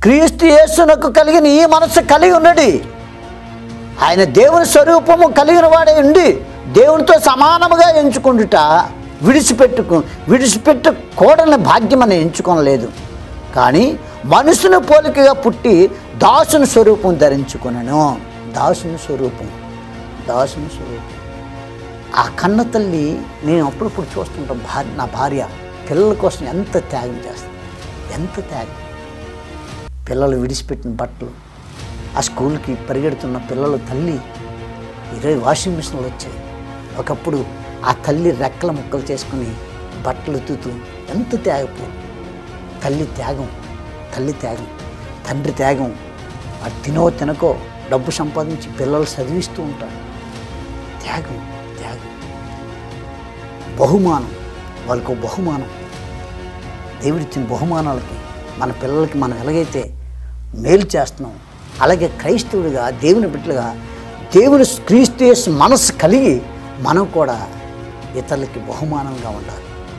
క్రీస్తు యేసునకు కలిగిన ఈ మనసు కలిగి ఉన్నది. ఆయన దేవుని స్వరూపము కలిగిన వాడే ఉండి దేవునితో సమానముగా ఎంచుకుంటుట విడిచిపెట్టకూడని భాగ్యం అని ఎంచుకొనలేదు. కానీ మనుషుని పోలికగా పుట్టి దాసుని స్వరూపం ధరించుకున్నాను. దాసుని స్వరూపం. ఆ కన్న తల్లి నేను అప్పుడప్పుడు చూస్తుంటాను. నా భార్య పిల్లల కోసం ఎంత త్యాగం చేస్తుంది, ఎంత త్యాగం. పిల్లలు విడిచిపెట్టిన బట్టలు, ఆ స్కూల్కి పరిగెడుతున్న పిల్లల తల్లి, ఈరోజు వాషింగ్ మిషన్లు వచ్చాయి. ఒకప్పుడు ఆ తల్లి రెక్కల ముక్కలు చేసుకుని బట్టలు ఉతుకుతూ ఎంత త్యాగపు. తల్లి త్యాగం, తండ్రి త్యాగం. అది తినకో డబ్బు సంపాదించి పిల్లలు చదివిస్తూ ఉంటారు. త్యాగం. బహుమానం, వాళ్ళకు బహుమానం. దేవుడిచ్చిన బహుమానాలకి మన పిల్లలకి మనం ఎలాగైతే మేలు చేస్తున్నాం, అలాగే క్రైస్తవుడిగా దేవుని బిడ్డలుగా క్రీస్తు యేసు మనసు కలిగి మనం కూడా ఇతరులకి బహుమానంగా ఉండాలి.